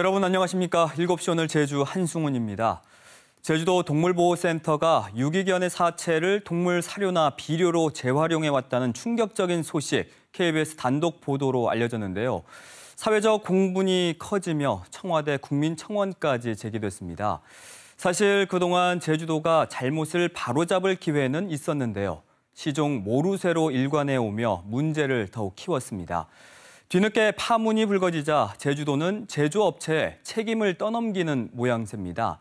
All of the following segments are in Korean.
여러분 안녕하십니까? 7시 오늘 제주 한승훈입니다. 제주도 동물보호센터가 유기견의 사체를 동물 사료나 비료로 재활용해왔다는 충격적인 소식 KBS 단독 보도로 알려졌는데요. 사회적 공분이 커지며 청와대 국민청원까지 제기됐습니다. 사실 그동안 제주도가 잘못을 바로잡을 기회는 있었는데요. 시종 모르쇠로 일관해오며 문제를 더욱 키웠습니다. 뒤늦게 파문이 불거지자 제주도는 제조업체에 책임을 떠넘기는 모양새입니다.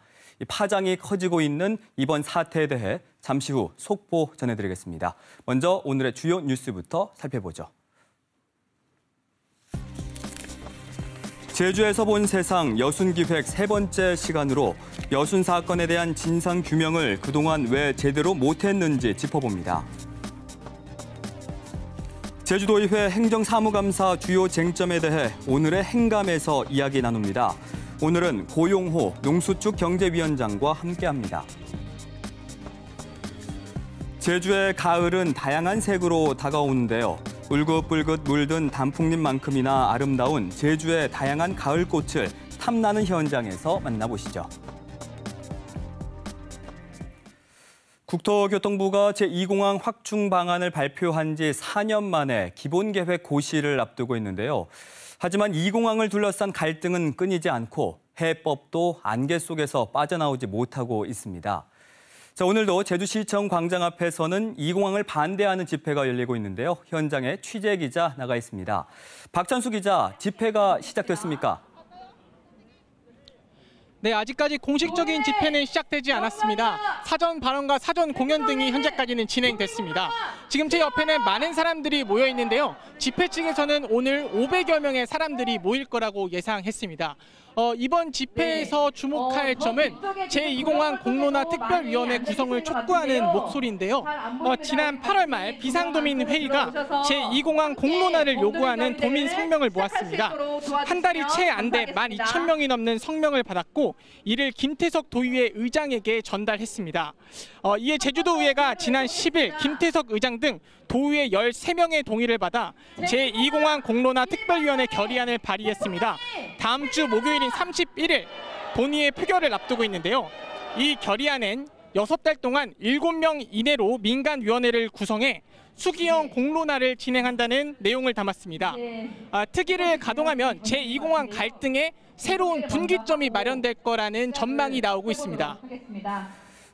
파장이 커지고 있는 이번 사태에 대해 잠시 후 속보 전해드리겠습니다. 먼저 오늘의 주요 뉴스부터 살펴보죠. 제주에서 본 세상 여순기획 3번째 시간으로 여순 사건에 대한 진상 규명을 그동안 왜 제대로 못했는지 짚어봅니다. 제주도의회 행정사무감사 주요 쟁점에 대해 오늘의 행감에서 이야기 나눕니다. 오늘은 고용호 농수축 경제위원장과 함께합니다. 제주의 가을은 다양한 색으로 다가오는데요. 울긋불긋 물든 단풍잎만큼이나 아름다운 제주의 다양한 가을꽃을 탐나는 현장에서 만나보시죠. 국토교통부가 제2공항 확충 방안을 발표한 지 4년 만에 기본계획 고시를 앞두고 있는데요. 하지만 이 공항을 둘러싼 갈등은 끊이지 않고 해법도 안개 속에서 빠져나오지 못하고 있습니다. 자, 오늘도 제주시청 광장 앞에서는 이 공항을 반대하는 집회가 열리고 있는데요. 현장에 취재기자 나가 있습니다. 박찬수 기자, 집회가 시작됐습니까? 네, 아직까지 공식적인 집회는 시작되지 않았습니다. 사전 발언과 사전 공연 등이 현재까지는 진행됐습니다. 지금 제 옆에는 많은 사람들이 모여 있는데요. 집회 측에서는 오늘 500여 명의 사람들이 모일 거라고 예상했습니다. 이번 집회에서 주목할 점은 제2공항 공론화 특별위원회 구성을 촉구하는 목소리인데요. 지난 8월 말 비상도민 회의가 제2공항 공론화를 요구하는 도민 성명을 모았습니다. 한 달이 채 안 돼 12,000명이 넘는 성명을 받았고 이를 김태석 도의회 의장에게 전달했습니다. 이에 제주도의회가 지난 10일 김태석 의장 등 도의회 13명의 동의를 받아 제2공항 공론화 특별위원회 결의안을 발의했습니다. 다음 주 목요일인 31일 본회의 표결을 앞두고 있는데요. 이 결의안은 6달 동안 7명 이내로 민간위원회를 구성해 수기형 공론화를 진행한다는 내용을 담았습니다. 특위를 가동하면 제2공항 갈등에 새로운 분기점이 마련될 거라는 전망이 나오고 있습니다.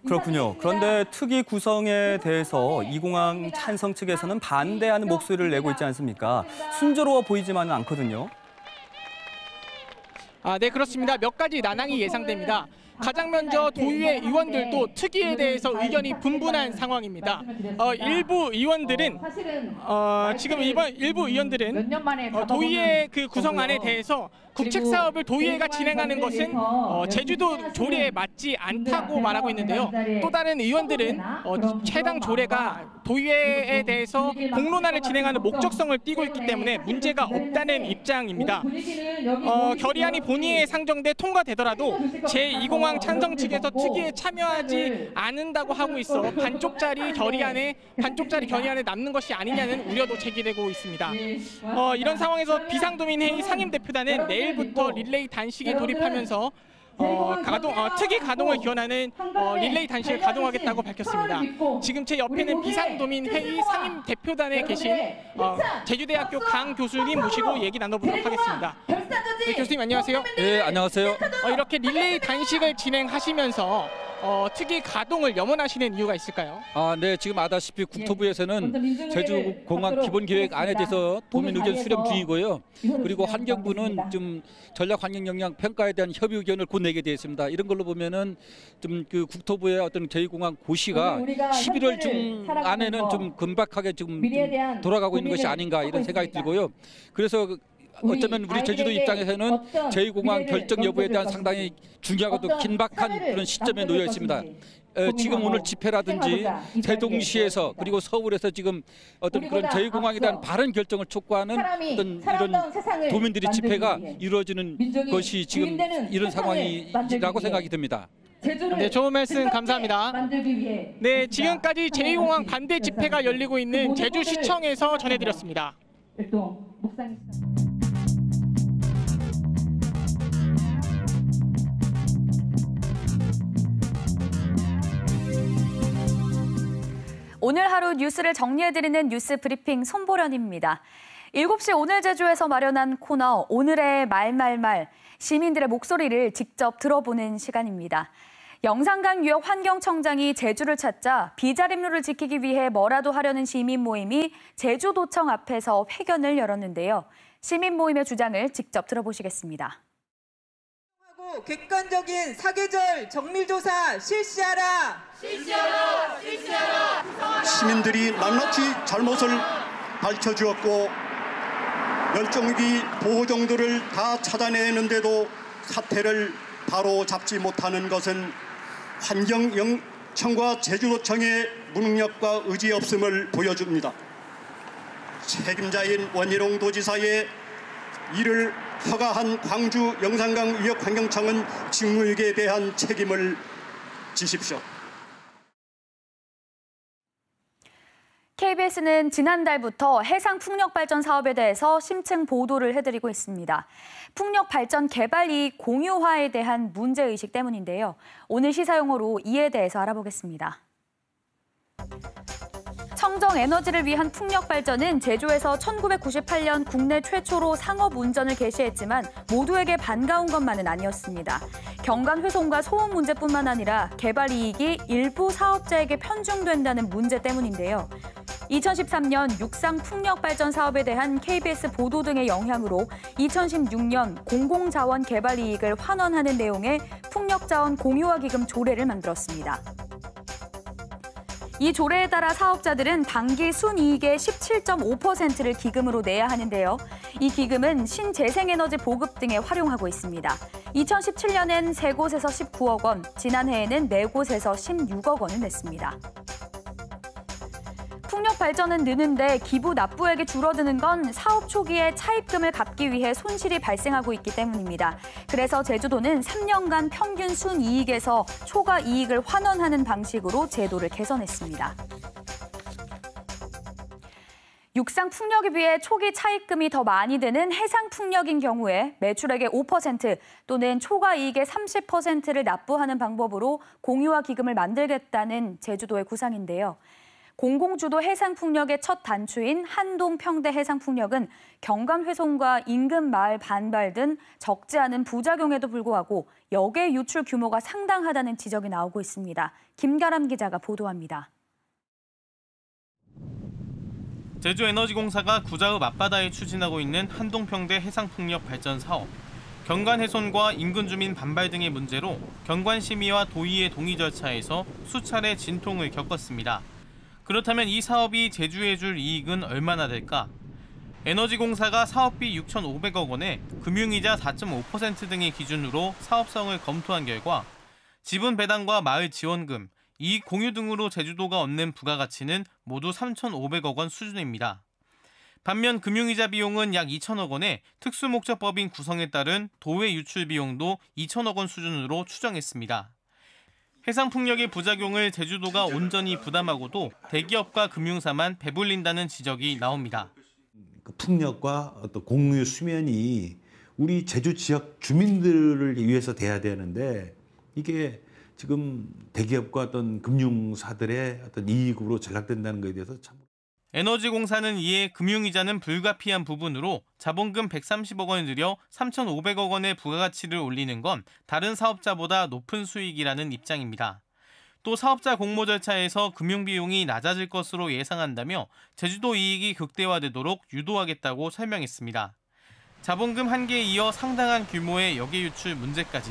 그렇군요. 그런데 특위 구성에 대해서 이 공항 찬성 측에서는 반대하는 목소리를 내고 있지 않습니까? 순조로워 보이지만은 않거든요. 네, 그렇습니다. 몇 가지 난항이 예상됩니다. 가장 먼저 도의회 의원들도 특위에 대해서 의견이 분분한 상황입니다. 일부 의원들은 지금 일부 의원들은 도의회 그 구성안에 대해서 국책 사업을 도의회가 진행하는 것은 제주도 조례에 맞지 않다고 말하고 있는데요. 또 다른 의원들은 해당 조례가 도의회에 대해서 공론화를 진행하는 목적성을 띠고 있기 때문에 문제가 없다는 입장입니다. 결의안이 본회의에 상정돼 통과되더라도 제2공항 찬성 측에서 특위에 참여하지 않는다고 하고 있어 반쪽짜리 결의안에 남는 것이 아니냐는 우려도 제기되고 있습니다. 이런 상황에서 비상도민회의 상임대표단은 내일부터 릴레이 단식에 돌입하면서 특위 가동을 기원하는 릴레이 단식을 가동하겠다고 밝혔습니다. 지금 제 옆에는 비상도민회의 상임대표단에 계신 제주대학교 강 교수님 모시고 얘기 나눠보도록 하겠습니다. 네, 교수님 안녕하세요. 네, 안녕하세요. 이렇게 릴레이 단식을 진행하시면서 특위 가동을 염원하시는 이유가 있을까요? 네, 지금 아다시피 국토부에서는 제주공항 기본계획안에 대해서 도민 의견 수렴 중이고요. 그리고 환경부는 좀 전략환경영향 평가에 대한 협의 의견을 곧 내게 되어 있습니다. 이런 걸로 보면은 좀 그 국토부의 어떤 제2공항 고시가 11월 중 안에는 좀 금박하게 좀 돌아가고 있는 것이 아닌가 이런 생각이 들고요. 그래서 어쩌면 우리 제주도 입장에서는 제2공항 결정 여부에 대한 상당히 중요하고도 긴박한 그런 시점에 놓여 있습니다. 지금 오늘 집회라든지 세종시에서 그리고 서울에서 지금 어떤 그런 제2공항에 대한 바른 결정을 촉구하는 어떤 이런 도민들의 집회가 이루어지는 것이 지금 이런 상황이라고 생각이 듭니다. 네, 좋은 말씀 감사합니다. 네, 지금까지 제2공항 반대 집회가 열리고 있는 제주시청에서 전해드렸습니다. 오늘 하루 뉴스를 정리해드리는 뉴스 브리핑 손보련입니다. 7시 오늘 제주에서 마련한 코너 오늘의 말말말, 시민들의 목소리를 직접 들어보는 시간입니다. 영산강 유역 환경청장이 제주를 찾자 비자림로를 지키기 위해 뭐라도 하려는 시민 모임이 제주도청 앞에서 회견을 열었는데요. 시민 모임의 주장을 직접 들어보시겠습니다. 객관적인 사계절 정밀조사 실시하라. 실시하라. 실시하라. 시민들이 낱낱이 잘못을 밝혀주었고 멸종위기 보호종들을 다 찾아내는데도 사태를 바로 잡지 못하는 것은 환경청과 제주도청의 무능력과 의지 없음을 보여줍니다. 책임자인 원희룡 도지사의 이를 허가한 광주 영산강 유역환경청은 직무유기에 대한 책임을 지십시오. KBS는 지난달부터 해상 풍력 발전 사업에 대해서 심층 보도를 해드리고 있습니다. 풍력 발전 개발 이익 공유화에 대한 문제의식 때문인데요. 오늘 시사용어로 이에 대해서 알아보겠습니다. 청정 에너지를 위한 풍력 발전은 제주에서 1998년 국내 최초로 상업 운전을 개시했지만 모두에게 반가운 것만은 아니었습니다. 경관 훼손과 소음 문제뿐만 아니라 개발 이익이 일부 사업자에게 편중된다는 문제 때문인데요. 2013년 육상 풍력 발전 사업에 대한 KBS 보도 등의 영향으로 2016년 공공자원 개발 이익을 환원하는 내용의 풍력자원 공유화 기금 조례를 만들었습니다. 이 조례에 따라 사업자들은 당기 순이익의 17.5%를 기금으로 내야 하는데요. 이 기금은 신재생에너지 보급 등에 활용하고 있습니다. 2017년엔 3곳에서 19억 원, 지난해에는 4곳에서 16억 원을 냈습니다. 풍력 발전은 느는데 기부 납부액이 줄어드는 건 사업 초기에 차입금을 갚기 위해 손실이 발생하고 있기 때문입니다. 그래서 제주도는 3년간 평균 순이익에서 초과 이익을 환원하는 방식으로 제도를 개선했습니다. 육상 풍력에 비해 초기 차입금이 더 많이 드는 해상 풍력인 경우에 매출액의 5% 또는 초과 이익의 30%를 납부하는 방법으로 공유화 기금을 만들겠다는 제주도의 구상인데요. 공공주도 해상풍력의 첫 단추인 한동평대 해상풍력은 경관 훼손과 인근 마을 반발 등 적지 않은 부작용에도 불구하고 역의 유출 규모가 상당하다는 지적이 나오고 있습니다. 김가람 기자가 보도합니다. 제주에너지공사가 구자읍 앞바다에 추진하고 있는 한동평대 해상풍력 발전 사업. 경관 훼손과 인근 주민 반발 등의 문제로 경관심의와 도의회 동의 절차에서 수차례 진통을 겪었습니다. 그렇다면 이 사업이 제주에 줄 이익은 얼마나 될까? 에너지공사가 사업비 6,500억 원에 금융이자 4.5% 등의 기준으로 사업성을 검토한 결과 지분 배당과 마을 지원금, 이익 공유 등으로 제주도가 얻는 부가가치는 모두 3,500억 원 수준입니다. 반면 금융이자 비용은 약 2천억 원에 특수목적법인 구성에 따른 도외 유출 비용도 2천억 원 수준으로 추정했습니다. 해상풍력의 부작용을 제주도가 온전히 부담하고도 대기업과 금융사만 배불린다는 지적이 나옵니다. 풍력과 어떤 공유 수면이 우리 제주 지역 주민들을 위해서 돼야 되는데 이게 지금 대기업과 어떤 금융사들의 어떤 이익으로 전락된다는 것에 대해서 참. 에너지공사는 이에 금융이자는 불가피한 부분으로 자본금 130억 원을 들여 3,500억 원의 부가가치를 올리는 건 다른 사업자보다 높은 수익이라는 입장입니다. 또 사업자 공모 절차에서 금융비용이 낮아질 것으로 예상한다며 제주도 이익이 극대화되도록 유도하겠다고 설명했습니다. 자본금 한계에 이어 상당한 규모의 역외 유출 문제까지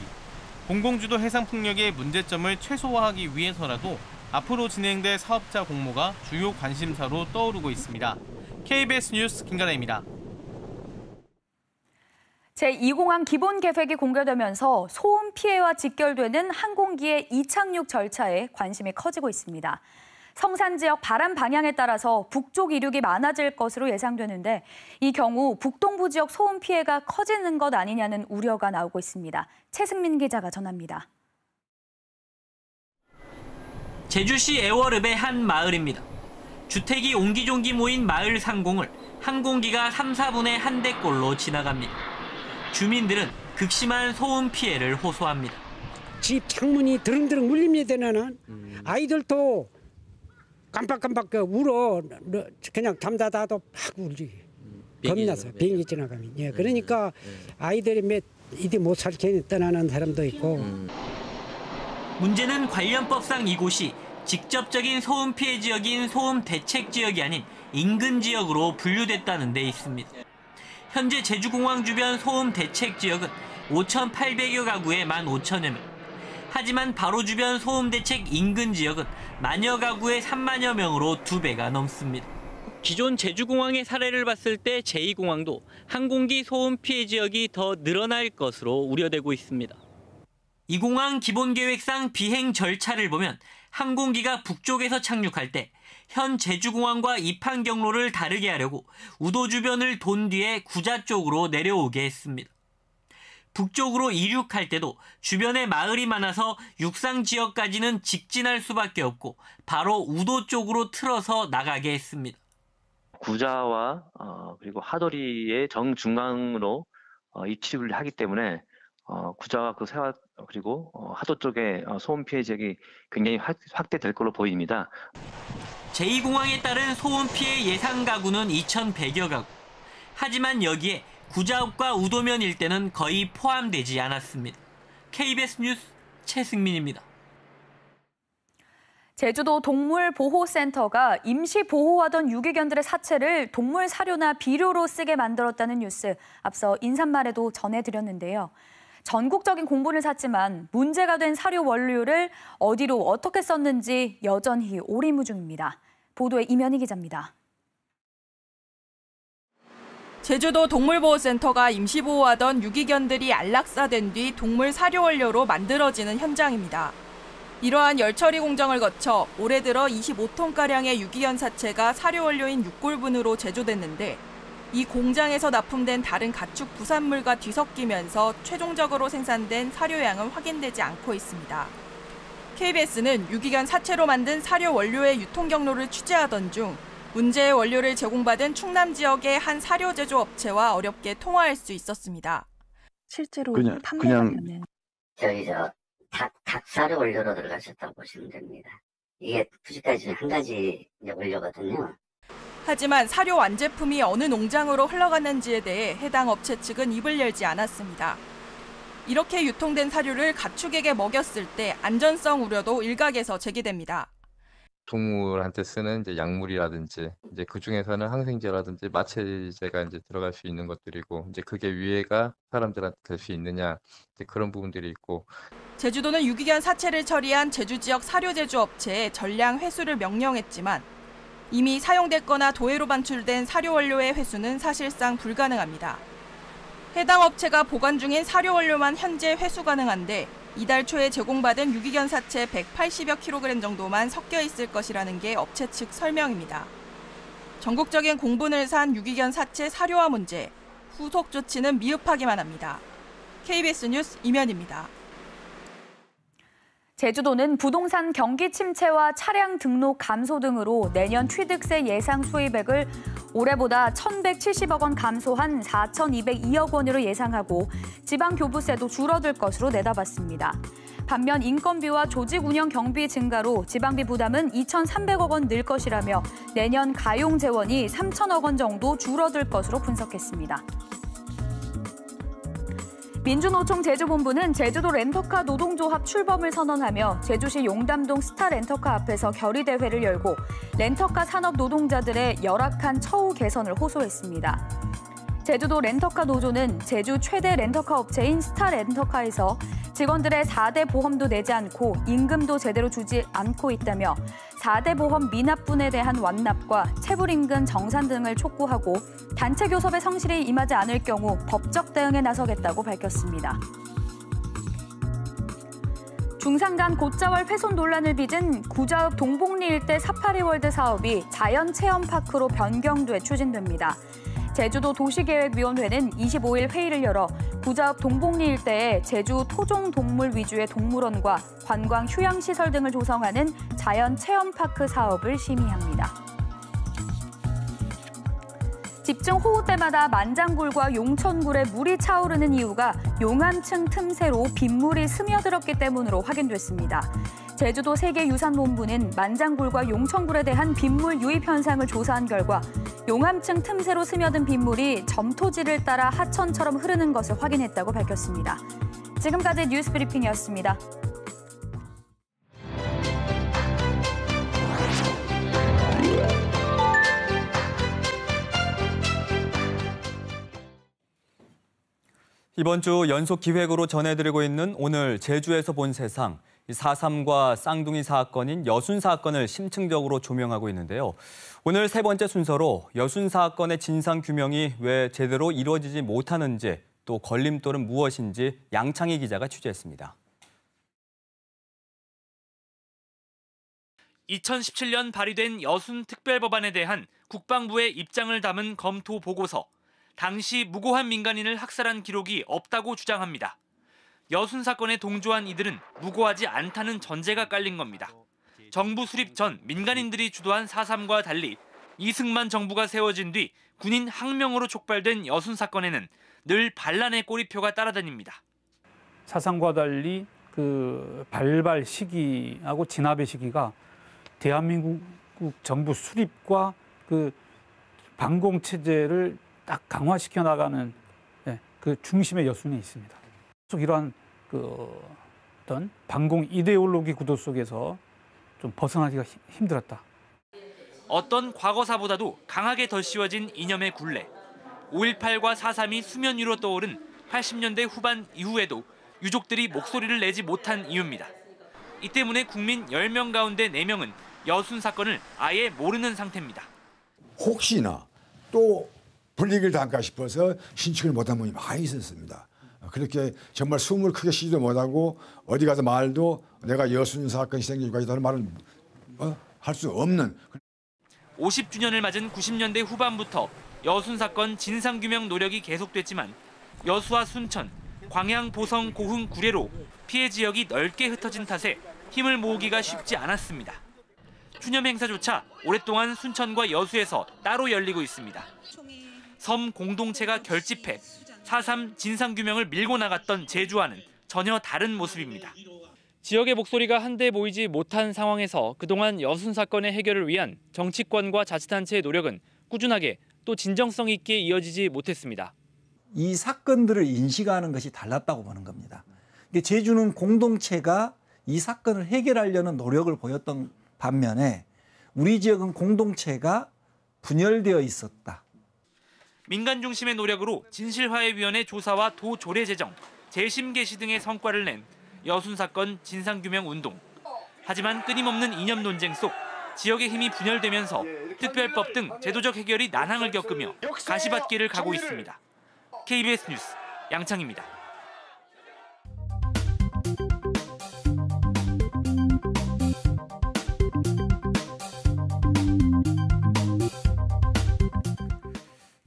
공공주도 해상풍력의 문제점을 최소화하기 위해서라도 앞으로 진행될 사업자 공모가 주요 관심사로 떠오르고 있습니다. KBS 뉴스 김가라입니다. 제2공항 기본 계획이 공개되면서 소음 피해와 직결되는 항공기의 이착륙 절차에 관심이 커지고 있습니다. 성산 지역 바람 방향에 따라서 북쪽 이륙이 많아질 것으로 예상되는데 이 경우 북동부 지역 소음 피해가 커지는 것 아니냐는 우려가 나오고 있습니다. 최승민 기자가 전합니다. 제주시 애월읍의 한 마을입니다. 주택이 옹기종기 모인 마을 상공을 항공기가 3, 4분의 1대꼴로 지나갑니다. 주민들은 극심한 소음 피해를 호소합니다. 집 창문이 드릉드릉 울립니다. 나는 아이들도 깜빡깜빡 울어. 그냥 잠자다도 막 울지. 겁나서 비행기 지나가면. 예, 그러니까 아이들이 이디 못 살게 떠나는 사람도 있고. 문제는 관련법상 이곳이 직접적인 소음 피해 지역인 소음 대책 지역이 아닌 인근 지역으로 분류됐다는 데 있습니다. 현재 제주공항 주변 소음 대책 지역은 5,800여 가구에 15,000여 명. 하지만 바로 주변 소음 대책 인근 지역은 만여 가구에 3만여 명으로 2배가 넘습니다. 기존 제주공항의 사례를 봤을 때 제2공항도 항공기 소음 피해 지역이 더 늘어날 것으로 우려되고 있습니다. 이 공항 기본계획상 비행 절차를 보면 항공기가 북쪽에서 착륙할 때 현 제주공항과 입항 경로를 다르게 하려고 우도 주변을 돈 뒤에 구자 쪽으로 내려오게 했습니다. 북쪽으로 이륙할 때도 주변에 마을이 많아서 육상 지역까지는 직진할 수밖에 없고 바로 우도 쪽으로 틀어서 나가게 했습니다. 구자와 그리고 하도리의 정중앙으로 입지를 하기 때문에 구자와 그 세화 그리고 하도 쪽의 소음 피해 지역이 굉장히 확대될 걸로 보입니다. 제2공항에 따른 소음 피해 예상 가구는 2,100여 가구. 하지만 여기에 구자읍과 우도면 일대는 거의 포함되지 않았습니다. KBS 뉴스 최승민입니다. 제주도 동물보호센터가 임시 보호하던 유기견들의 사체를 동물 사료나 비료로 쓰게 만들었다는 뉴스 앞서 인사말에도 전해드렸는데요. 전국적인 공분을 샀지만 문제가 된 사료 원료를 어디로 어떻게 썼는지 여전히 오리무중입니다. 보도에 이면희 기자입니다. 제주도 동물보호센터가 임시보호하던 유기견들이 안락사된 뒤 동물 사료 원료로 만들어지는 현장입니다. 이러한 열처리 공정을 거쳐 올해 들어 25톤가량의 유기견 사체가 사료 원료인 육골분으로 제조됐는데 이 공장에서 납품된 다른 가축 부산물과 뒤섞이면서 최종적으로 생산된 사료양은 확인되지 않고 있습니다. KBS는 유기견 사체로 만든 사료 원료의 유통 경로를 취재하던 중 문제의 원료를 제공받은 충남 지역의 한 사료 제조업체와 어렵게 통화할 수 있었습니다. 실제로 판매가 되는 저희 닭 사료 원료로 들어가셨다고 보시면 됩니다. 이게 90가지 중에 한 가지 원료거든요. 하지만 사료 완제품이 어느 농장으로 흘러갔는지에 대해 해당 업체 측은 입을 열지 않았습니다. 이렇게 유통된 사료를 가축에게 먹였을 때 안전성 우려도 일각에서 제기됩니다. 동물한테 쓰는 이제 약물이라든지 이제 그 중에서는 항생제라든지 마취제가 이제 들어갈 수 있는 것들이고 이제 그게 위해가 사람들한테 될 수 있느냐 이제 그런 부분들이 있고. 제주도는 유기견 사체를 처리한 제주 지역 사료 제조 업체에 전량 회수를 명령했지만 이미 사용됐거나 도해로 반출된 사료 원료의 회수는 사실상 불가능합니다. 해당 업체가 보관 중인 사료 원료만 현재 회수 가능한데 이달 초에 제공받은 유기견 사체 180여 kg 정도만 섞여 있을 것이라는 게 업체 측 설명입니다. 전국적인 공분을 산 유기견 사체 사료화 문제, 후속 조치는 미흡하기만 합니다. KBS 뉴스 이면입니다. 제주도는 부동산 경기 침체와 차량 등록 감소 등으로 내년 취득세 예상 수입액을 올해보다 1,170억 원 감소한 4,202억 원으로 예상하고 지방교부세도 줄어들 것으로 내다봤습니다. 반면 인건비와 조직 운영 경비 증가로 지방비 부담은 2,300억 원 늘 것이라며 내년 가용 재원이 3,000억 원 정도 줄어들 것으로 분석했습니다. 민주노총 제주본부는 제주도 렌터카 노동조합 출범을 선언하며 제주시 용담동 스타 렌터카 앞에서 결의대회를 열고 렌터카 산업 노동자들의 열악한 처우 개선을 호소했습니다. 제주도 렌터카 노조는 제주 최대 렌터카 업체인 스타 렌터카에서 직원들의 4대 보험도 내지 않고 임금도 제대로 주지 않고 있다며 4대 보험 미납분에 대한 완납과 체불임금 정산 등을 촉구하고 단체 교섭에 성실히 임하지 않을 경우 법적 대응에 나서겠다고 밝혔습니다. 중산간 곶자월 훼손 논란을 빚은 구자읍 동복리 일대 사파리월드 사업이 자연체험파크로 변경돼 추진됩니다. 제주도 도시계획위원회는 25일 회의를 열어 구자읍 동복리 일대에 제주 토종동물 위주의 동물원과 관광 휴양시설 등을 조성하는 자연체험파크 사업을 심의합니다. 집중호우 때마다 만장굴과 용천굴에 물이 차오르는 이유가 용암층 틈새로 빗물이 스며들었기 때문으로 확인됐습니다. 제주도 세계유산본부는 만장굴과 용천굴에 대한 빗물 유입 현상을 조사한 결과 용암층 틈새로 스며든 빗물이 점토지를 따라 하천처럼 흐르는 것을 확인했다고 밝혔습니다. 지금까지 뉴스 브리핑이었습니다. 이번 주 연속 기획으로 전해드리고 있는 오늘 제주에서 본 세상, 4.3과 쌍둥이 사건인 여순 사건을 심층적으로 조명하고 있는데요. 오늘 세 번째 순서로 여순 사건의 진상 규명이 왜 제대로 이루어지지 못하는지, 또 걸림돌은 무엇인지 양창희 기자가 취재했습니다. 2017년 발의된 여순 특별법안에 대한 국방부의 입장을 담은 검토 보고서. 당시 무고한 민간인을 학살한 기록이 없다고 주장합니다. 여순 사건에 동조한 이들은 무고하지 않다는 전제가 깔린 겁니다. 정부 수립 전 민간인들이 주도한 4.3과 달리 이승만 정부가 세워진 뒤 군인 항명으로 촉발된 여순 사건에는 늘 반란의 꼬리표가 따라다닙니다. 4.3과 달리 그 발발 시기하고 진압의 시기가 대한민국 정부 수립과 그 반공 체제를 딱 강화시켜 나가는 그 중심의 여순에 있습니다. 계속 이러한 어떤 반공 이데올로기 구도 속에서 좀 벗어나기가 힘들었다. 어떤 과거사보다도 강하게 덧씌워진 이념의 굴레. 5.18과 4.3이 수면 위로 떠오른 80년대 후반 이후에도 유족들이 목소리를 내지 못한 이유입니다. 이 때문에 국민 10명 가운데 4명은 여순 사건을 아예 모르는 상태입니다. 혹시나 또 불리기를 당할까 싶어서 신청을 못한 분이 많이 있었습니다. 그렇게 정말 숨을 크게 쉬지도 못하고 어디 가서 말도 내가 여순 사건이 생길 것이라는 말을 할 수 없는. 50주년을 맞은 90년대 후반부터 여순 사건 진상규명 노력이 계속됐지만 여수와 순천, 광양, 보성, 고흥, 구례로 피해 지역이 넓게 흩어진 탓에 힘을 모으기가 쉽지 않았습니다. 추념 행사조차 오랫동안 순천과 여수에서 따로 열리고 있습니다. 섬 공동체가 결집해 4.3 진상규명을 밀고 나갔던 제주와는 전혀 다른 모습입니다. 지역의 목소리가 한데 모이지 못한 상황에서 그동안 여순 사건의 해결을 위한 정치권과 자치단체의 노력은 꾸준하게 또 진정성 있게 이어지지 못했습니다. 이 사건들을 인식하는 것이 달랐다고 보는 겁니다. 제주는 공동체가 이 사건을 해결하려는 노력을 보였던 반면에 우리 지역은 공동체가 분열되어 있었다. 민간 중심의 노력으로 진실화해위원회 조사와 도 조례 제정, 재심 개시 등의 성과를 낸 여순 사건 진상규명 운동. 하지만 끊임없는 이념 논쟁 속 지역의 힘이 분열되면서 특별법 등 제도적 해결이 난항을 겪으며 가시밭길을 가고 있습니다. KBS 뉴스 양창희입니다.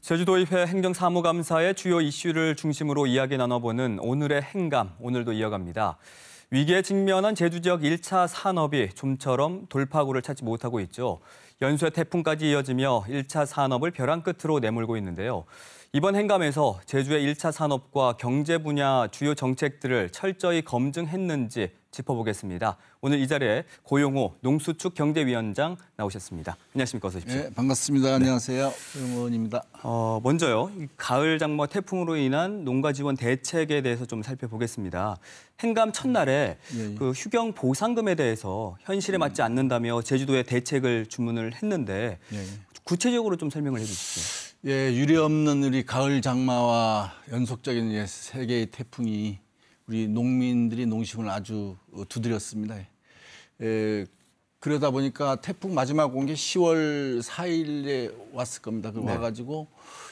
제주도의회 행정사무감사의 주요 이슈를 중심으로 이야기 나눠보는 오늘의 행감, 오늘도 이어갑니다. 위기에 직면한 제주 지역 1차 산업이 좀처럼 돌파구를 찾지 못하고 있죠. 연수의 태풍까지 이어지며 1차 산업을 벼랑 끝으로 내몰고 있는데요. 이번 행감에서 제주의 1차 산업과 경제 분야 주요 정책들을 철저히 검증했는지 짚어보겠습니다. 오늘 이 자리에 고용호 농수축 경제위원장 나오셨습니다. 안녕하십니까? 어서 오십시오. 네, 반갑습니다. 안녕하세요. 의원입니다. 먼저요. 가을 장마 태풍으로 인한 농가 지원 대책에 대해서 좀 살펴보겠습니다. 행감 첫날에 그 휴경 보상금에 대해서 현실에 맞지 않는다며 제주도에 대책을 주문을 했는데 구체적으로 좀 설명을 해주시죠. 예, 유례없는 우리 가을 장마와 연속적인 세 개의 태풍이 우리 농민들이 농심을 아주 두드렸습니다. 그러다 보니까 태풍 마지막 온 게 10월 4일에 왔을 겁니다. 그 와가지고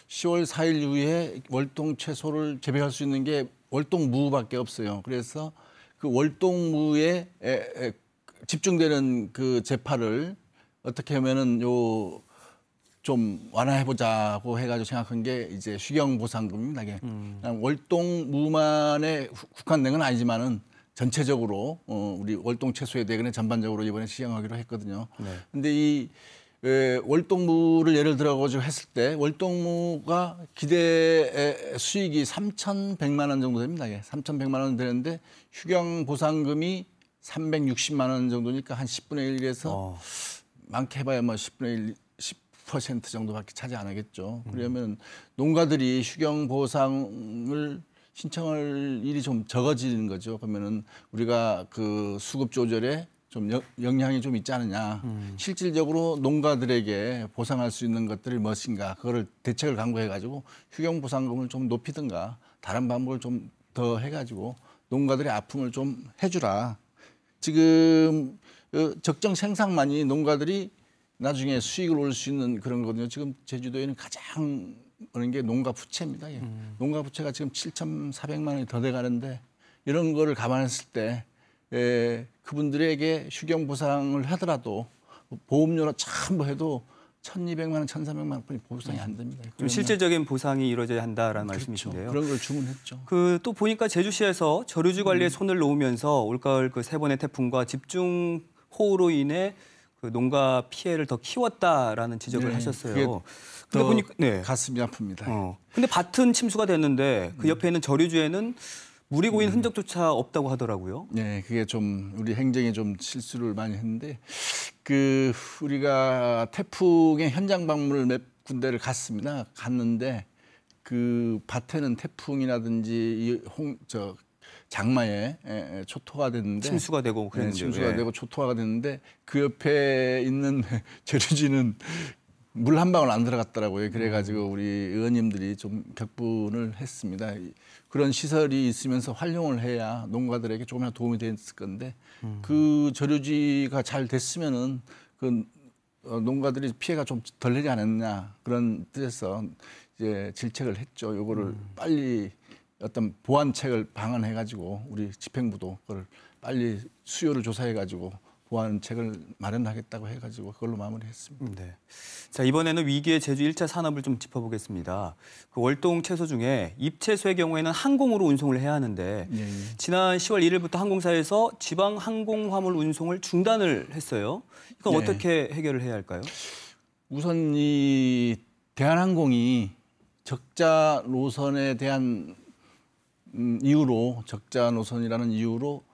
10월 4일 이후에 월동 채소를 재배할 수 있는 게 월동무밖에 없어요. 그래서 그 월동무에 집중되는 그 재파를 어떻게 하면은 좀 완화해보자고 해가지고 생각한 게 이제 휴경보상금입니다. 월동무만에 국한된 건 아니지만은 전체적으로 우리 월동 채소에 대해 전반적으로 이번에 시행하기로 했거든요. 근데 이 월동무를 예를 들어가지고 했을 때 월동무가 기대 수익이 3,100만 원 정도 됩니다. 3,100만 원 되는데 휴경보상금이 360만 원 정도니까 한 10분의 1에서 많게 해봐야 뭐 10분의 1, 10% 정도밖에 차지 안 하겠죠. 그러면 농가들이 휴경 보상을 신청할 일이 좀 적어지는 거죠. 그러면은 우리가 그 수급 조절에 좀 영향이 좀 있지 않느냐. 실질적으로 농가들에게 보상할 수 있는 것들이 무엇인가. 그거를 대책을 강구해가지고 휴경 보상금을 좀 높이든가 다른 방법을 좀 더 해가지고 농가들의 아픔을 좀 해주라. 지금 적정 생산만이 농가들이 나중에 수익을 올 수 있는 그런 거거든요. 지금 제주도에는 가장 그런 게 농가 부채입니다. 농가 부채가 지금 7,400만 원이 더 돼가는데 이런 거를 감안했을 때 그분들에게 휴경 보상을 하더라도 보험료로 전부 해도 1,200만 원, 1,300만 원뿐이 보상이 안 됩니다. 좀 실질적인 보상이 이루어져야 한다라는 그렇죠. 말씀이신데요. 그런 걸 주문했죠. 또 보니까 제주시에서 저류지 관리에 손을 놓으면서 올가을 그 세 번의 태풍과 집중호우로 인해 그 농가 피해를 더 키웠다라는 지적을 하셨어요. 근데 보니까 가슴이 아픕니다. 근데 밭은 침수가 됐는데 그 옆에 있는 저류지에는 물이 고인 흔적조차 없다고 하더라고요. 네, 그게 좀 우리 행정에 좀 실수를 많이 했는데 그 우리가 태풍의 현장 방문을 몇 군데를 갔는데 그 밭에는 태풍이라든지 장마에 초토화 됐는데 침수가 되고 그랬는데 침수가 되고 초토화가 됐는데 그 옆에 있는 저류지는 물 한 방울 안 들어갔더라고요. 그래가지고 우리 의원님들이 좀 격분을 했습니다. 그런 시설이 있으면서 활용을 해야 농가들에게 조금이라도 도움이 됐을 건데 그 저류지가 잘 됐으면은 그 농가들이 피해가 좀 덜 되지 않았냐 그런 뜻에서 이제 질책을 했죠. 요거를 빨리 어떤 보완책을 방안해가지고 우리 집행부도 그걸 빨리 수요를 조사해가지고 보완책을 마련하겠다고 해가지고 그걸로 마무리했습니다. 네. 자, 이번에는 위기의 제주 1차 산업을 좀 짚어보겠습니다. 그 월동 채소 중에 잎채소의 경우에는 항공으로 운송을 해야 하는데 지난 10월 1일부터 항공사에서 지방 항공 화물 운송을 중단을 했어요. 이건 어떻게 해결을 해야 할까요? 우선 이 대한항공이 적자 노선에 대한 이유로 적자 노선이라는 이유로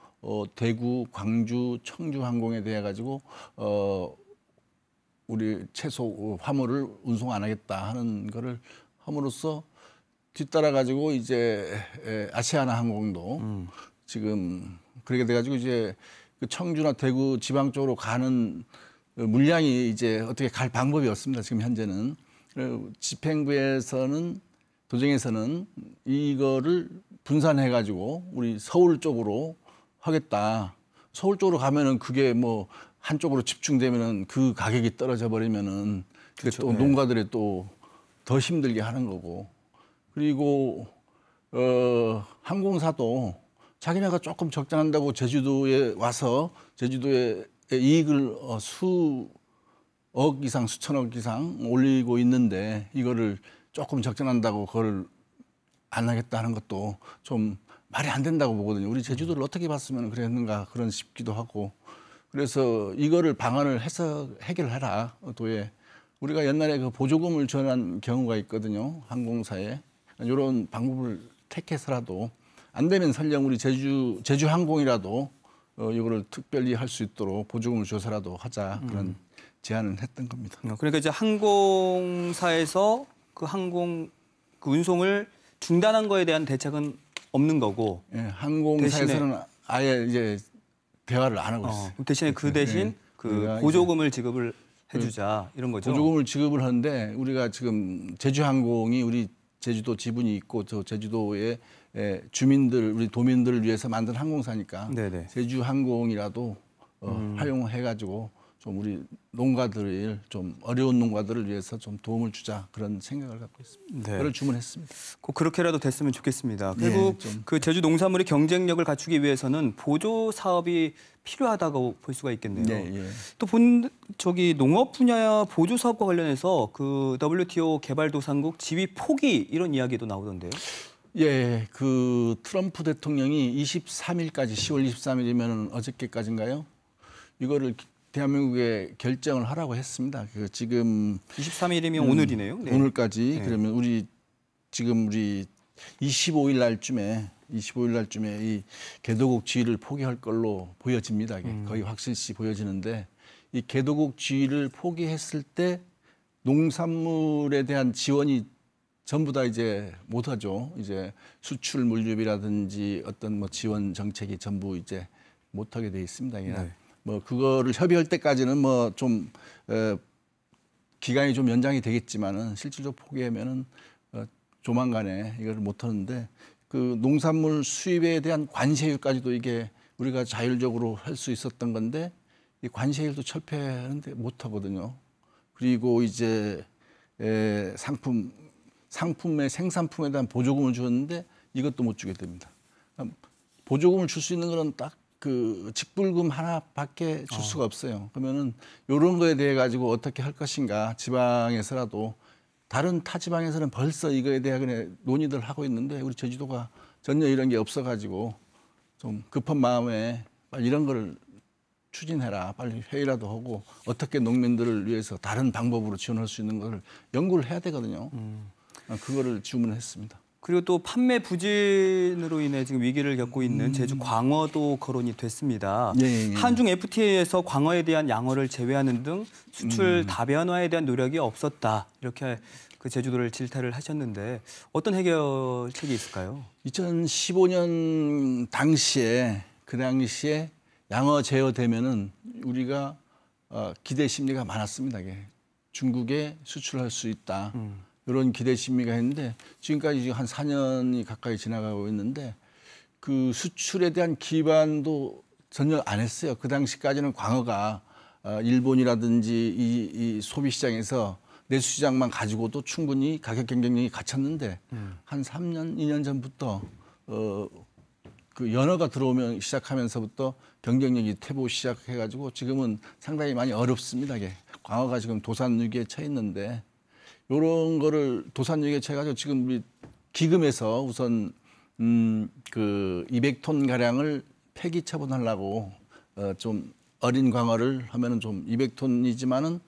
대구, 광주, 청주 항공에 대해 가지고 우리 채소 화물을 운송 안 하겠다 하는 거를 함으로써 뒤따라 가지고 이제 아시아나 항공도 지금 그렇게 돼 가지고 이제 그 청주나 대구 지방 쪽으로 가는 물량이 이제 어떻게 갈 방법이 없습니다. 지금 현재는 집행부에서는 도정에서는 이거를 분산해 가지고 우리 서울 쪽으로 하겠다. 서울 쪽으로 가면은 그게 뭐 한쪽으로 집중되면은 그 가격이 떨어져 버리면은 그게 그렇죠. 또 농가들이 또 더 힘들게 하는 거고. 그리고 항공사도 자기네가 조금 적자난다고 제주도에 와서 제주도에 이익을 수억 이상, 수천억 이상 올리고 있는데 이거를 조금 적자난다고 그걸 안 하겠다는 것도 좀 말이 안 된다고 보거든요. 우리 제주도를 어떻게 봤으면 그랬는가 그런 싶기도 하고. 그래서 이거를 방안을 해서 해결하라 도에. 우리가 옛날에 그 보조금을 지원한 경우가 있거든요. 항공사에. 이런 방법을 택해서라도 안 되면 설령 우리 제주항공이라도 이거를 특별히 할 수 있도록 보조금을 줘서라도 하자 그런 제안을 했던 겁니다. 그러니까 이제 항공사에서 그 운송을 중단한 거에 대한 대책은 없는 거고. 예, 항공사에서는 아예 이제 대화를 안 하고 있어요. 대신에 그 대신 그 보조금을 지급을 해주자 이런 거죠. 보조금을 지급을 하는데 우리가 지금 제주항공이 우리 제주도 지분이 있고 저 제주도의 주민들 우리 도민들을 위해서 만든 항공사니까 제주항공이라도 활용해가지고 좀 우리 농가들을 좀 어려운 농가들을 위해서 좀 도움을 주자 그런 생각을 갖고 있습니다. 그걸 주문했습니다. 꼭 그렇게라도 됐으면 좋겠습니다. 결국 그 제주 농산물의 경쟁력을 갖추기 위해서는 보조 사업이 필요하다고 볼 수가 있겠네요. 또 농업 분야 보조 사업과 관련해서 그 WTO 개발도상국 지위 포기 이런 이야기도 나오던데요. 예, 그 트럼프 대통령이 23일까지 10월 23일이면 어저께까지인가요? 이거를 대한민국에 결정을 하라고 했습니다. 그 지금 23일이면 오늘이네요. 오늘까지 그러면 우리 지금 우리 25일 날쯤에 25일 날쯤에 이 개도국 지위를 포기할 걸로 보여집니다. 거의 확실시 보여지는데 이 개도국 지위를 포기했을 때 농산물에 대한 지원이 전부 다 이제 못하죠. 이제 수출 물류비라든지 어떤 뭐 지원 정책이 전부 이제 못하게 돼 있습니다. 네. 뭐 그거를 협의할 때까지는 뭐 좀 기간이 좀 연장이 되겠지만은 실질적으로 포기하면은 조만간에 이걸 못하는데 그 농산물 수입에 대한 관세율까지도 이게 우리가 자율적으로 할 수 있었던 건데 이 관세율도 철폐하는데 못하거든요. 그리고 이제 상품의 생산품에 대한 보조금을 주었는데 이것도 못 주게 됩니다. 보조금을 줄 수 있는 거는 딱 그 직불금 하나밖에 줄 수가 없어요. 그러면은 이런 거에 대해 가지고 어떻게 할 것인가 지방에서라도 다른 타 지방에서는 벌써 이거에 대한 논의들 하고 있는데 우리 제주도가 전혀 이런 게 없어가지고 좀 급한 마음에 빨리 이런 거를 추진해라. 빨리 회의라도 하고 어떻게 농민들을 위해서 다른 방법으로 지원할 수 있는 걸 연구를 해야 되거든요. 그거를 주문했습니다. 그리고 또 판매 부진으로 인해 지금 위기를 겪고 있는 제주 광어도 거론이 됐습니다. 예. 한중 FTA에서 광어에 대한 양어를 제외하는 등 수출 다변화에 대한 노력이 없었다. 이렇게 그 제주도를 질타를 하셨는데 어떤 해결책이 있을까요? 2015년 당시에 그 당시에 양어 제어되면은 우리가 기대 심리가 많았습니다. 중국에 수출할 수 있다. 이런 기대 심리가 있는데 지금까지 한 4년이 가까이 지나가고 있는데 그 수출에 대한 기반도 전혀 안 했어요. 그 당시까지는 광어가 일본이라든지 이 소비 시장에서 내수 시장만 가지고도 충분히 가격 경쟁력이 갖췄는데 한 3년, 2년 전부터 그 연어가 들어오면 시작하면서부터 경쟁력이 퇴보 시작해가지고 지금은 상당히 많이 어렵습니다. 광어가 지금 도산 위기에 처해 있는데 이런 거를 도산 위기에 처해가지고 지금 우리 기금에서 우선 그 200톤 가량을 폐기 처분하려고 좀 어린 광어를 하면은 좀 200톤이지만은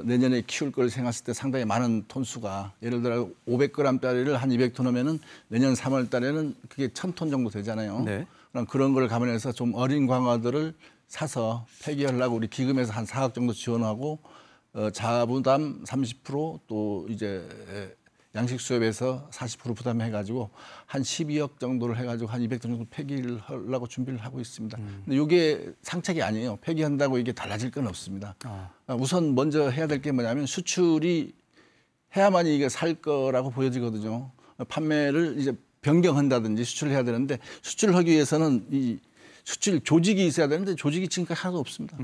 내년에 키울 걸 생각했을 때 상당히 많은 톤수가 예를 들어 500g짜리를 한 200톤 하면은 내년 3월 달에는 그게 1000톤 정도 되잖아요. 네. 그런 걸 감안해서 좀 어린 광어들을 사서 폐기하려고 우리 기금에서 한 4억 정도 지원하고 자부담 30% 또 이제 양식 수협에서 40% 부담해가지고 한 12억 정도를 해가지고 한 200톤 정도 폐기를 하려고 준비를 하고 있습니다. 근데 이게 상책이 아니에요. 폐기한다고 이게 달라질 건 없습니다. 우선 먼저 해야 될 게 뭐냐면 수출이 해야만이 이게 살 거라고 보여지거든요. 판매를 이제 변경한다든지 수출을 해야 되는데 수출을 하기 위해서는 이 수출 조직이 있어야 되는데 조직이 지금까지 하나도 없습니다.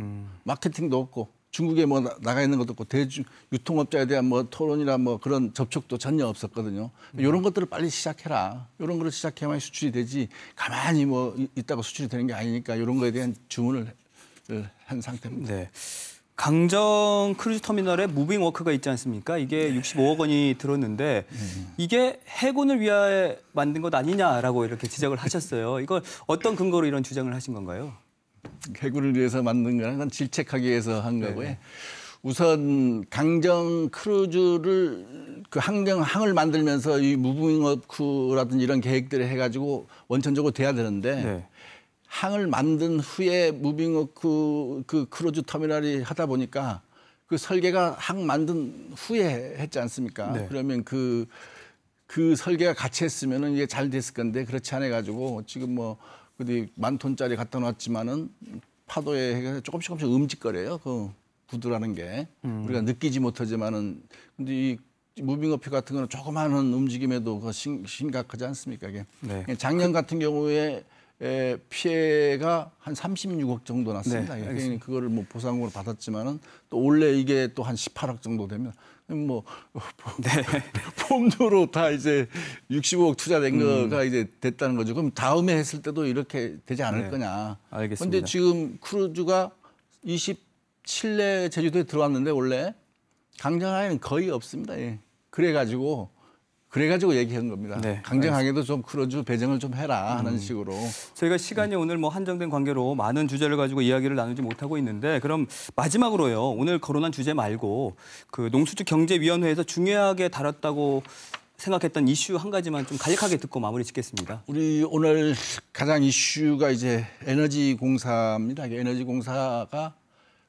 마케팅도 없고 중국에 뭐 나가 있는 것도 없고 대중 유통업자에 대한 뭐 토론이나 뭐 그런 접촉도 전혀 없었거든요. 이런 것들을 빨리 시작해라. 이런 거를 시작해야만 수출이 되지 가만히 뭐 있다가 수출이 되는 게 아니니까 이런 거에 대한 주문을 한 상태입니다. 네. 강정 크루즈 터미널에 무빙 워크가 있지 않습니까? 이게 65억 원이 들었는데 이게 해군을 위하여 만든 것 아니냐라고 이렇게 지적을 하셨어요. 이걸 어떤 근거로 이런 주장을 하신 건가요? 해군을 위해서 만든 거는 질책하기 위해서 한 거고요. 우선 강정 크루즈를 그 항을 만들면서 이 무빙 워크라든지 이런 계획들을 해가지고 원천적으로 돼야 되는데 항을 만든 후에 무빙워크 그 크루즈 터미널이 하다 보니까 그 설계가 항 만든 후에 했지 않습니까? 네. 그러면 그 설계가 같이 했으면은 이게 잘 됐을 건데 그렇지 않아 가지고 지금 뭐 어디 10,000톤짜리 갖다 놨지만은 파도에 조금씩 움직거려요. 그 구두라는 게 우리가 느끼지 못하지만은 근데 이 무빙워크 같은 거는 조그마한 움직임에도 그 심각하지 않습니까? 이게 네. 작년 같은 경우에 피해가 한 36억 정도 났습니다. 네, 그거를 뭐 보상으로 받았지만은 또 올해 이게 또 한 18억 정도 되면 뭐 폼으로 다 이제 65억 투자된 거가 이제 됐다는 거죠. 그럼 다음에 했을 때도 이렇게 되지 않을 거냐. 알겠습니다. 그런데 지금 크루즈가 27내 제주도에 들어왔는데 원래 강정항에는 거의 없습니다. 그래가지고 얘기한 겁니다. 네, 강정항에도 좀 크루즈 배정을 좀 해라 하는 식으로. 저희가 시간이 오늘 뭐 한정된 관계로 많은 주제를 가지고 이야기를 나누지 못하고 있는데 그럼 마지막으로요. 오늘 거론한 주제 말고 그 농수축경제위원회에서 중요하게 다뤘다고 생각했던 이슈 한 가지만 좀 간략하게 듣고 마무리 짓겠습니다. 우리 오늘 가장 이슈가 이제 에너지공사입니다. 에너지공사가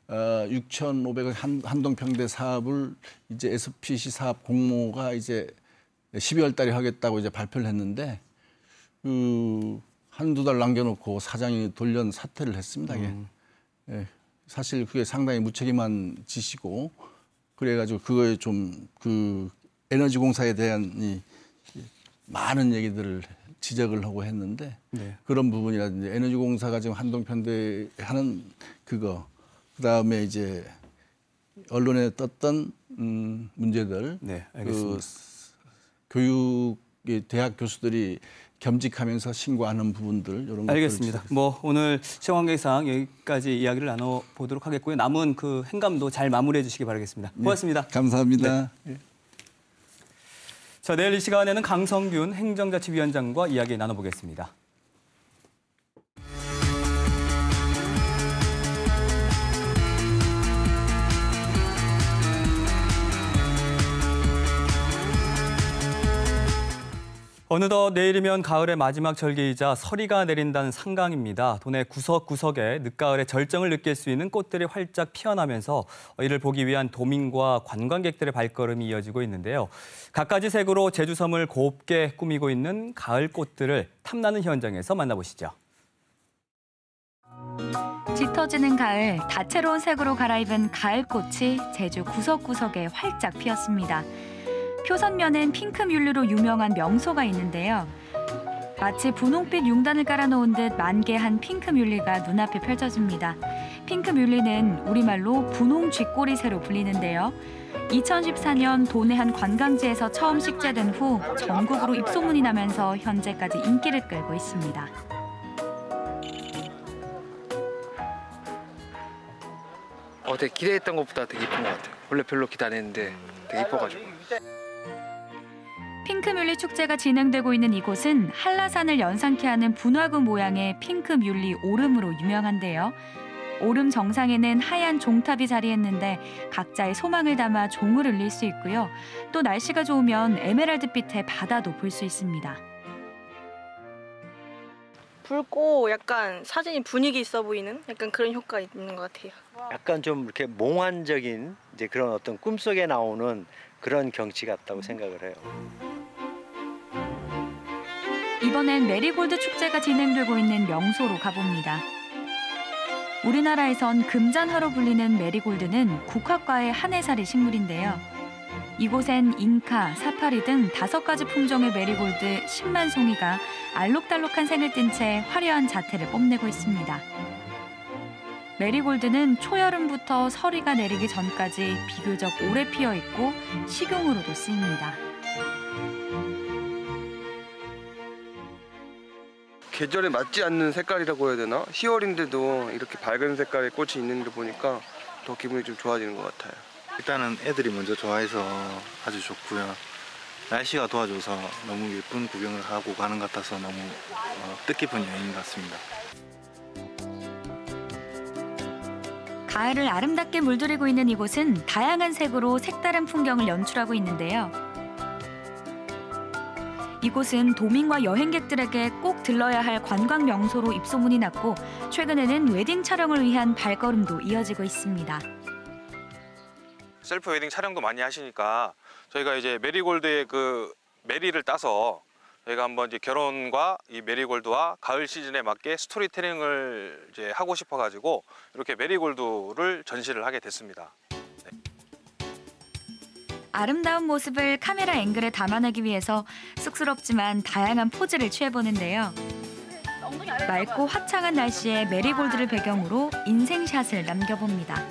6,500억 한동평대 사업을 이제 SPC 사업 공모가 이제 12월 달에 하겠다고 이제 발표를 했는데 한두 달 남겨놓고 사장이 돌연 사퇴를 했습니다. 예, 사실 그게 상당히 무책임한 짓이고 그래가지고 그거에 좀 에너지공사에 대한 이 많은 얘기들을 지적을 하고 했는데 네. 그런 부분이라든지 에너지공사가 지금 한동평대 하는 그다음에 이제 언론에 떴던 문제들, 네, 알겠습니다. 교육의 대학 교수들이 겸직하면서 신고하는 부분들 이런 것들 알겠습니다. 뭐 오늘 시간 관계상 여기까지 이야기를 나눠보도록 하겠고요. 남은 그 행감도 잘 마무리해 주시기 바라겠습니다. 고맙습니다. 네, 감사합니다. 네. 자, 내일 이 시간에는 강성균 행정자치위원장과 이야기 나눠보겠습니다. 어느덧 내일이면 가을의 마지막 절기이자 서리가 내린다는 상강입니다. 도내 구석구석에 늦가을의 절정을 느낄 수 있는 꽃들이 활짝 피어나면서 이를 보기 위한 도민과 관광객들의 발걸음이 이어지고 있는데요. 갖가지 색으로 제주섬을 곱게 꾸미고 있는 가을 꽃들을 탐나는 현장에서 만나보시죠. 짙어지는 가을, 다채로운 색으로 갈아입은 가을꽃이 제주 구석구석에 활짝 피었습니다. 표선면엔 핑크뮬리로 유명한 명소가 있는데요. 마치 분홍빛 융단을 깔아놓은 듯 만개한 핑크뮬리가 눈앞에 펼쳐집니다. 핑크뮬리는 우리말로 분홍 쥐꼬리새로 불리는데요. 2014년 도내 한 관광지에서 처음 식재된 후 전국으로 입소문이 나면서 현재까지 인기를 끌고 있습니다. 되게 기대했던 것보다 되게 이쁜 것 같아요. 원래 별로 기대 안 했는데 되게 이뻐가지고. 핑크뮬리 축제가 진행되고 있는 이곳은 한라산을 연상케 하는 분화구 모양의 핑크뮬리 오름으로 유명한데요. 오름 정상에는 하얀 종탑이 자리했는데 각자의 소망을 담아 종을 울릴 수 있고요. 또 날씨가 좋으면 에메랄드빛의 바다도 볼 수 있습니다. 붉고 약간 사진이 분위기 있어 보이는 약간 그런 효과가 있는 것 같아요. 약간 좀 이렇게 몽환적인 이제 그런 어떤 꿈속에 나오는 그런 경치 같다고 생각을 해요. 이번엔 메리골드 축제가 진행되고 있는 명소로 가봅니다. 우리나라에선 금잔화로 불리는 메리골드는 국화과의 한해살이 식물인데요. 이곳엔 잉카, 사파리 등 5가지 품종의 메리골드 10만 송이가 알록달록한 생을 띤 채 화려한 자태를 뽐내고 있습니다. 메리골드는 초여름부터 서리가 내리기 전까지 비교적 오래 피어 있고 식용으로도 쓰입니다. 계절에 맞지 않는 색깔이라고 해야 되나? 10월인데도 이렇게 밝은 색깔의 꽃이 있는 걸 보니까 더 기분이 좀 좋아지는 것 같아요. 일단은 애들이 먼저 좋아해서 아주 좋고요. 날씨가 도와줘서 너무 예쁜 구경을 하고 가는 것 같아서 너무 뜻깊은 여행 같습니다. 가을을 아름답게 물들이고 있는 이곳은 다양한 색으로 색다른 풍경을 연출하고 있는데요. 이곳은 도민과 여행객들에게 꼭 들러야 할 관광 명소로 입소문이 났고 최근에는 웨딩 촬영을 위한 발걸음도 이어지고 있습니다. 셀프 웨딩 촬영도 많이 하시니까 저희가 이제 메리골드의 그 메리를 따서 저희가 한번 이제 결혼과 이 메리골드와 가을 시즌에 맞게 스토리텔링을 이제 하고 싶어가지고 이렇게 메리골드를 전시를 하게 됐습니다. 아름다운 모습을 카메라 앵글에 담아내기 위해서 쑥스럽지만 다양한 포즈를 취해보는데요. 맑고 화창한 날씨에 메리골드를 배경으로 인생샷을 남겨봅니다.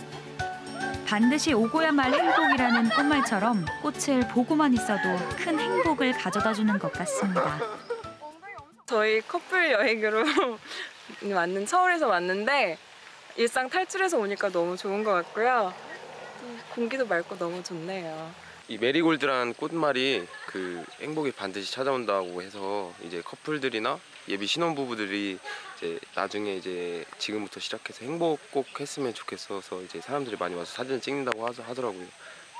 반드시 오고야 말 행복이라는 꽃말처럼 꽃을 보고만 있어도 큰 행복을 가져다주는 것 같습니다. 저희 커플 여행으로 서울에서 왔는데 일상 탈출해서 오니까 너무 좋은 것 같고요. 공기도 맑고 너무 좋네요. 이 메리골드라는 꽃말이 그 행복이 반드시 찾아온다고 해서 이제 커플들이나 예비 신혼부부들이 이제 나중에 이제 지금부터 시작해서 행복 꼭 했으면 좋겠어서 이제 사람들이 많이 와서 사진을 찍는다고 하더라고요.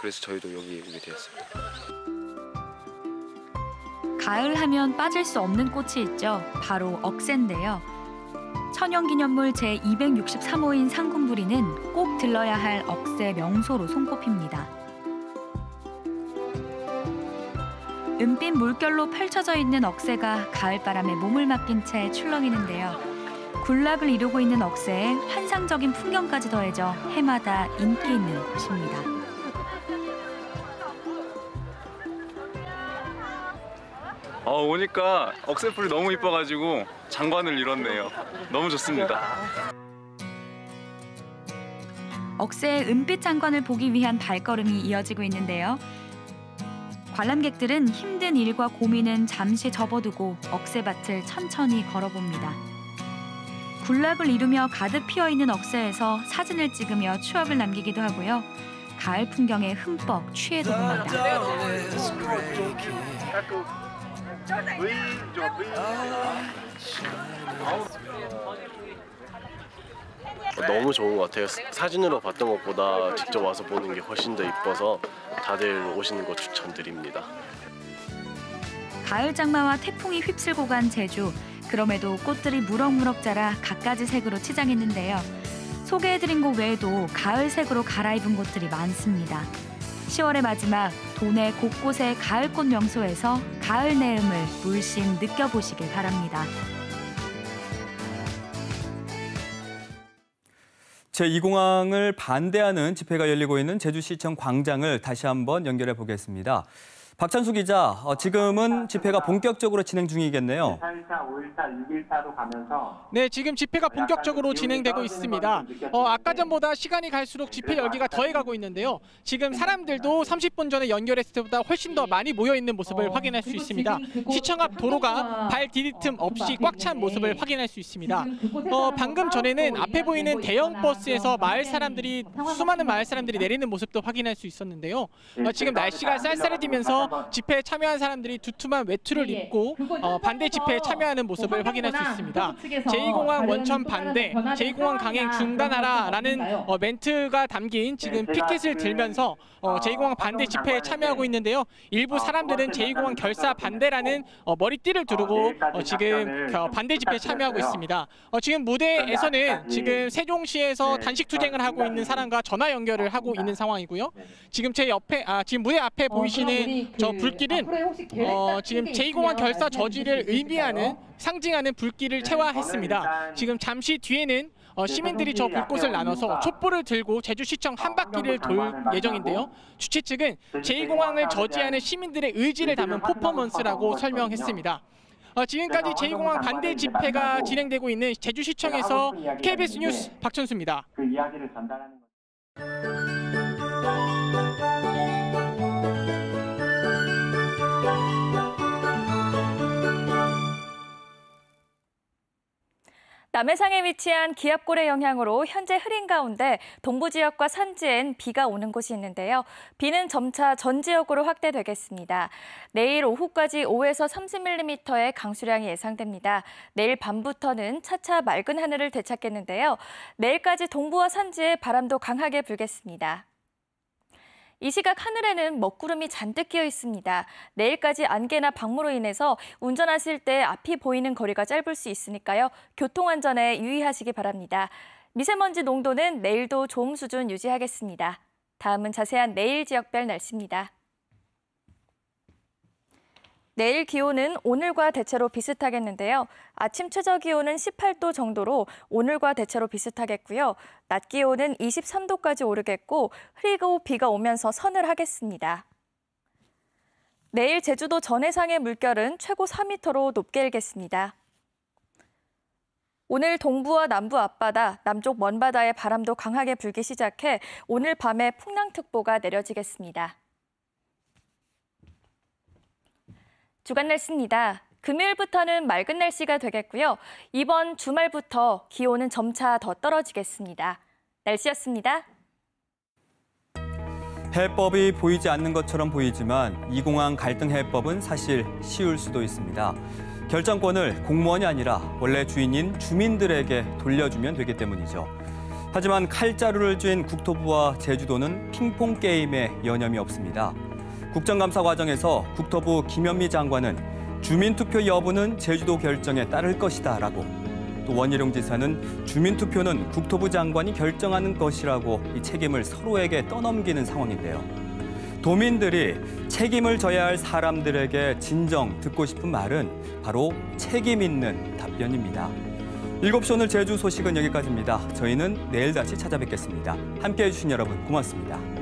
그래서 저희도 여기 오게 되었습니다. 가을 하면 빠질 수 없는 꽃이 있죠. 바로 억새인데요. 천연기념물 제263호인 상군부리는 꼭 들러야 할 억새 명소로 손꼽힙니다. 은빛 물결로 펼쳐져 있는 억새가 가을바람에 몸을 맡긴 채 출렁이는데요. 군락을 이루고 있는 억새에 환상적인 풍경까지 더해져 해마다 인기 있는 곳입니다. 오니까 억새풀이 너무 이뻐가지고 장관을 이뤘네요. 너무 좋습니다. 억새의 은빛 장관을 보기 위한 발걸음이 이어지고 있는데요. 관람객들은 힘든 일과 고민은 잠시 접어두고 억새밭을 천천히 걸어봅니다. 군락을 이루며 가득 피어있는 억새에서 사진을 찍으며 추억을 남기기도 하고요. 가을 풍경에 흠뻑 취해도 봅니다. 너무 좋은 것 같아요. 사진으로 봤던 것보다 직접 와서 보는 게 훨씬 더 이뻐서 다들 오시는 거 추천드립니다. 가을 장마와 태풍이 휩쓸고 간 제주. 그럼에도 꽃들이 무럭무럭 자라 갖가지 색으로 치장했는데요. 소개해드린 곳 외에도 가을색으로 갈아입은 곳들이 많습니다. 10월의 마지막 도내 곳곳의 가을꽃 명소에서 가을 내음을 물씬 느껴보시길 바랍니다. 제2공항을 반대하는 집회가 열리고 있는 제주시청 광장을 다시 한번 연결해 보겠습니다. 박찬수 기자, 지금은 집회가 본격적으로 진행 중이겠네요. 4.14, 5.14, 6.14로 가면서 네, 지금 집회가 본격적으로 진행되고 있습니다. 아까 전보다 시간이 갈수록 집회 열기가 더해가고 있는데요. 지금 사람들도 30분 전에 연결했을 때보다 훨씬 더 많이 모여있는 모습을 확인할 수 있습니다. 시청 앞 도로가 발 디딜 틈 없이 꽉 찬 모습을 확인할 수 있습니다. 방금 전에는 앞에 보이는 대형 버스에서 수많은 마을 사람들이 내리는 모습도 확인할 수 있었는데요. 지금 날씨가 쌀쌀해지면서 집회에 참여한 사람들이 두툼한 외투를 입고 반대 집회에 참여하는 모습을 확인할 수 있습니다. 제2공항 원천 반대, 제2공항 강행 중단하라라는 멘트가 담긴 지금 피켓을 들면서 제2공항 반대 집회에 참여하고 있는데요. 일부 사람들은 제2공항 결사 반대라는 머리띠를 두르고 지금 반대 집회에 참여하고 있습니다. 지금 무대에서는 지금 세종시에서 단식 투쟁을 하고 있는 사람과 전화 연결을 하고 있는 상황이고요. 지금 제 옆에 지금 무대 앞에 보이시는 저 불길은 지금 제2공항 결사 저지를 의미하는 상징하는 불길을 체화했습니다. 지금 잠시 뒤에는 시민들이 저 불꽃을 나눠서 촛불을 들고 제주시청 한 바퀴를 돌 예정인데요. 주최 측은 제2공항을 저지하는 시민들의 의지를 담은 퍼포먼스라고 설명했습니다. 지금까지 제2공항 반대 집회가 진행되고 있는 제주시청에서 KBS 뉴스 박천수입니다. 그 이야기를 전달하는 남해상에 위치한 기압골의 영향으로 현재 흐린 가운데 동부 지역과 산지엔 비가 오는 곳이 있는데요. 비는 점차 전 지역으로 확대되겠습니다. 내일 오후까지 5에서 30mm의 강수량이 예상됩니다. 내일 밤부터는 차차 맑은 하늘을 되찾겠는데요. 내일까지 동부와 산지에 바람도 강하게 불겠습니다. 이 시각 하늘에는 먹구름이 잔뜩 끼어 있습니다. 내일까지 안개나 방무로 인해서 운전하실 때 앞이 보이는 거리가 짧을 수 있으니까요. 교통안전에 유의하시기 바랍니다. 미세먼지 농도는 내일도 좋음 수준 유지하겠습니다. 다음은 자세한 내일 지역별 날씨입니다. 내일 기온은 오늘과 대체로 비슷하겠는데요. 아침 최저 기온은 18도 정도로 오늘과 대체로 비슷하겠고요. 낮 기온은 23도까지 오르겠고 흐리고 비가 오면서 서늘하겠습니다. 내일 제주도 전해상의 물결은 최고 4m로 높게 일겠습니다. 오늘 동부와 남부 앞바다, 남쪽 먼바다의 바람도 강하게 불기 시작해 오늘 밤에 풍랑특보가 내려지겠습니다. 주간 날씨입니다. 금요일부터는 맑은 날씨가 되겠고요. 이번 주말부터 기온은 점차 더 떨어지겠습니다. 날씨였습니다. 해법이 보이지 않는 것처럼 보이지만 2공항 갈등 해법은 사실 쉬울 수도 있습니다. 결정권을 공무원이 아니라 원래 주인인 주민들에게 돌려주면 되기 때문이죠. 하지만 칼자루를 쥔 국토부와 제주도는 핑퐁 게임에 여념이 없습니다. 국정감사 과정에서 국토부 김현미 장관은 주민투표 여부는 제주도 결정에 따를 것이다라고, 또 원희룡 지사는 주민투표는 국토부 장관이 결정하는 것이라고 이 책임을 서로에게 떠넘기는 상황인데요. 도민들이 책임을 져야 할 사람들에게 진정 듣고 싶은 말은 바로 책임 있는 답변입니다. 7시 오늘 제주 소식은 여기까지입니다. 저희는 내일 다시 찾아뵙겠습니다. 함께해 주신 여러분 고맙습니다.